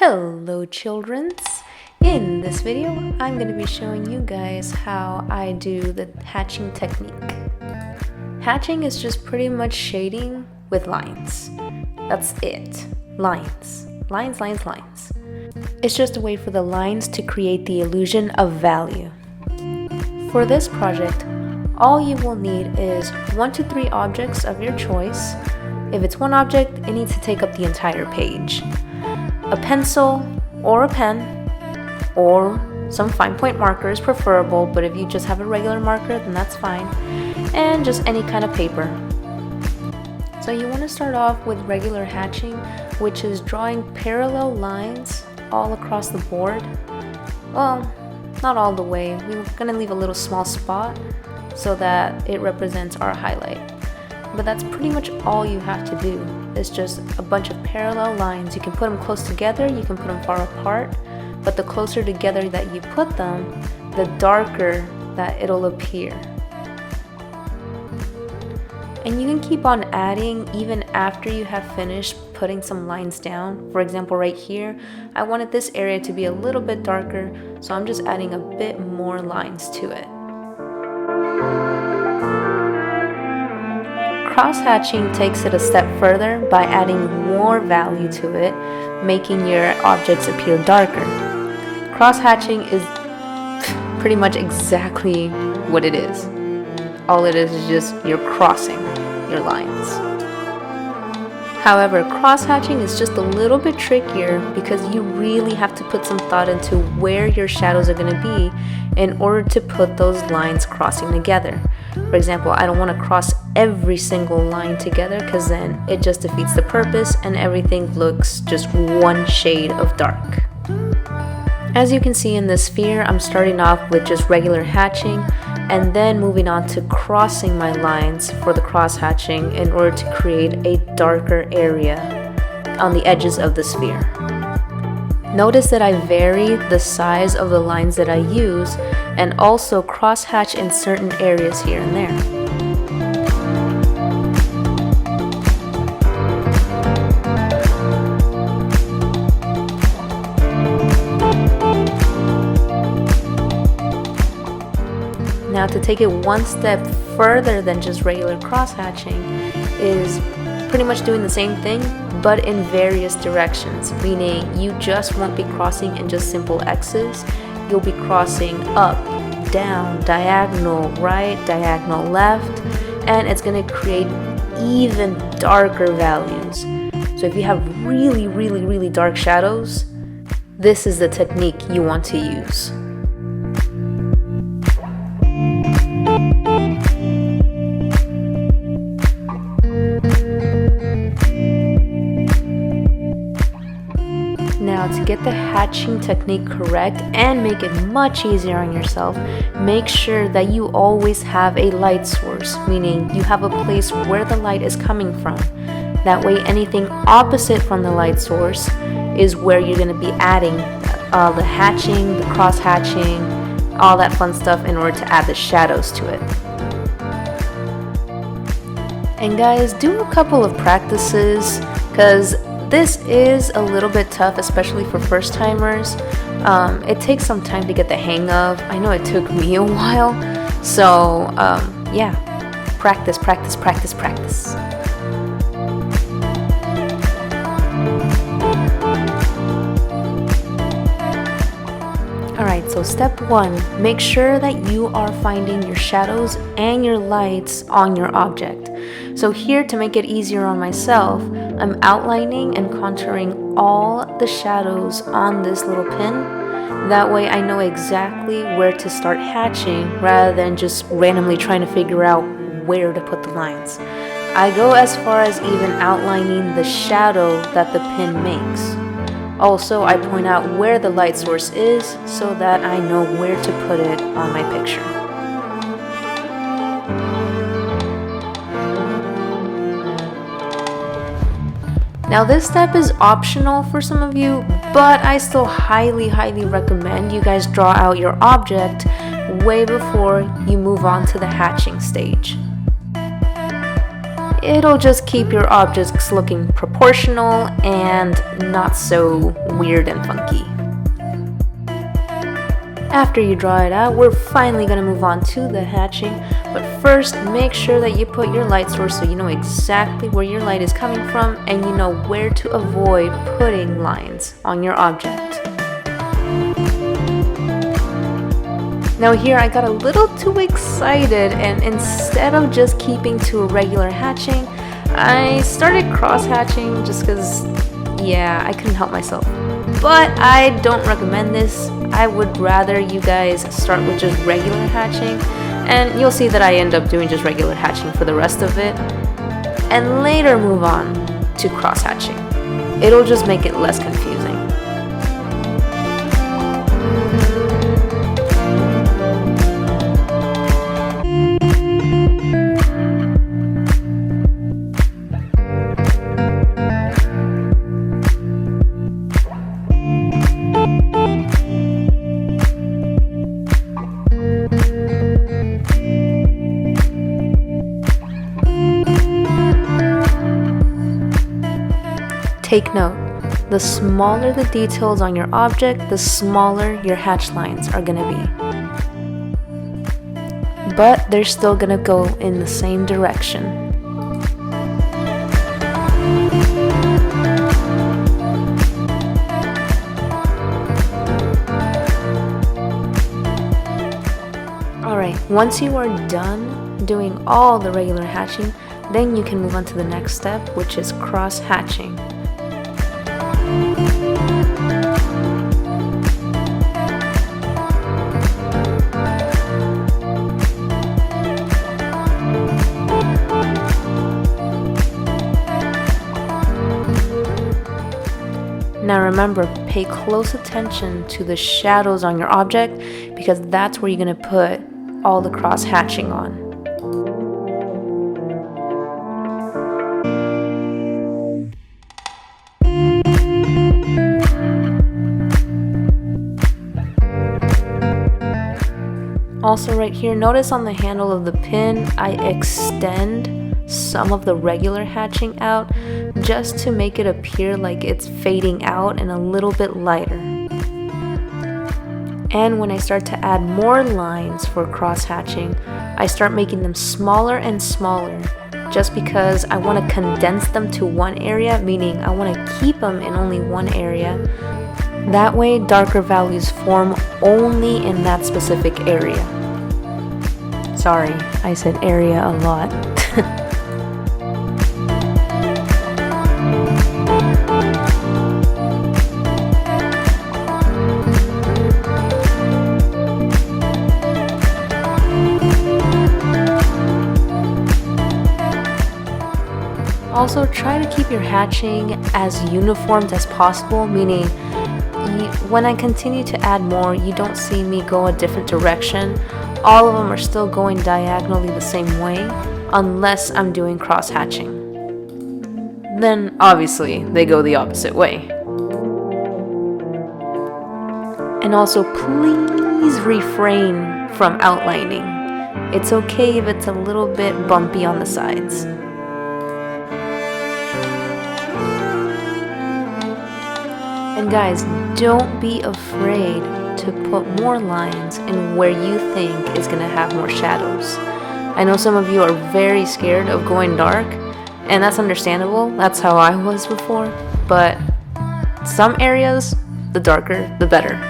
Hello childrens! In this video, I'm going to be showing you guys how I do the hatching technique. Hatching is just pretty much shading with lines. That's it. Lines. Lines, lines, lines. It's just a way for the lines to create the illusion of value. For this project, all you will need is 1 to 3 objects of your choice. If it's one object, it needs to take up the entire page. A pencil or a pen or some fine point marker is preferable, but if you just have a regular marker, then that's fine. And just any kind of paper. So you want to start off with regular hatching, which is drawing parallel lines all across the board. Well, not all the way. We're going to leave a little small spot so that it represents our highlight. But that's pretty much all you have to do. It's just a bunch of parallel lines. You can put them close together, you can put them far apart, but the closer together that you put them, the darker that it'll appear. And you can keep on adding even after you have finished putting some lines down. For example, right here, I wanted this area to be a little bit darker, so I'm just adding a bit more lines to it. Cross-hatching takes it a step further by adding more value to it, making your objects appear darker. Cross-hatching is pretty much exactly what it is. All it is just you're crossing your lines. However, cross-hatching is just a little bit trickier because you really have to put some thought into where your shadows are going to be in order to put those lines crossing together. For example, I don't want to cross every single line together because then it just defeats the purpose and everything looks just one shade of dark. As you can see in this sphere, I'm starting off with just regular hatching and then moving on to crossing my lines for the cross hatching in order to create a darker area on the edges of the sphere. Notice that I vary the size of the lines that I use and also cross hatch in certain areas here and there. Now to take it one step further than just regular cross-hatching is pretty much doing the same thing but in various directions, meaning you just won't be crossing in just simple X's, you'll be crossing up, down, diagonal right, diagonal left, and it's going to create even darker values. So if you have really dark shadows, this is the technique you want to use. Now, to get the hatching technique correct and make it much easier on yourself, make sure that you always have a light source, meaning you have a place where the light is coming from. That way, anything opposite from the light source is where you're going to be adding the hatching, the cross-hatching, all that fun stuff in order to add the shadows to it. And guys, do a couple of practices because this is a little bit tough, especially for first timers. It takes some time to get the hang of. I know it took me a while. So yeah, practice. Alright, so step 1, make sure that you are finding your shadows and your lights on your object. So here, to make it easier on myself, I'm outlining and contouring all the shadows on this little pin. That way I know exactly where to start hatching rather than just randomly trying to figure out where to put the lines. I go as far as even outlining the shadow that the pin makes. Also, I point out where the light source is so that I know where to put it on my picture. Now this step is optional for some of you, but I still highly recommend you guys draw out your object way before you move on to the hatching stage. it'll just keep your objects looking proportional and not so weird and funky. After you draw it out, we're finally going to move on to the hatching, but first make sure that you put your light source so you know exactly where your light is coming from and you know where to avoid putting lines on your object. Now here I got a little too excited, and instead of just keeping to a regular hatching, I started cross hatching just because, yeah, I couldn't help myself. But I don't recommend this. I would rather you guys start with just regular hatching, and you'll see that I end up doing just regular hatching for the rest of it, and later move on to cross hatching. It'll just make it less confusing. Take note, the smaller the details on your object, the smaller your hatch lines are going to be. But they're still going to go in the same direction. Alright, once you are done doing all the regular hatching, then you can move on to the next step, which is cross hatching. Now remember, pay close attention to the shadows on your object because that's where you're going to put all the cross hatching on. Also right here, notice on the handle of the pin, I extend some of the regular hatching out just to make it appear like it's fading out and a little bit lighter. And when I start to add more lines for cross hatching, I start making them smaller and smaller just because I want to condense them to one area, meaning I want to keep them in only one area. That way darker values form only in that specific area. Sorry, I said area a lot. Also, try to keep your hatching as uniformed as possible, meaning when I continue to add more, you don't see me go a different direction. All of them are still going diagonally the same way, unless I'm doing cross hatching. Then, obviously, they go the opposite way. And also, please refrain from outlining. It's okay if it's a little bit bumpy on the sides. And guys, don't be afraid to put more lines in where you think is going to have more shadows. I know some of you are very scared of going dark, and that's understandable. That's how I was before. But some areas, the darker, the better.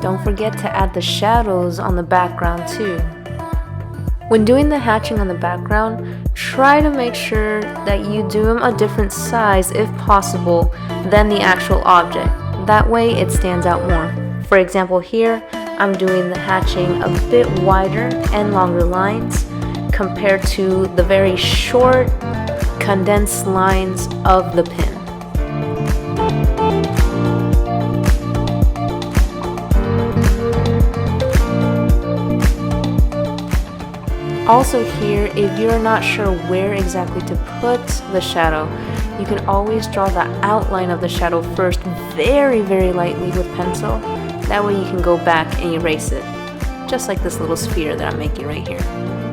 Don't forget to add the shadows on the background too. When doing the hatching on the background, try to make sure that you do them a different size if possible than the actual object. That way it stands out more. For example here, I'm doing the hatching a bit wider and longer lines compared to the very short condensed lines of the pin. Also here, if you're not sure where exactly to put the shadow, you can always draw the outline of the shadow first very, very lightly with pencil. That way you can go back and erase it. Just like this little sphere that I'm making right here.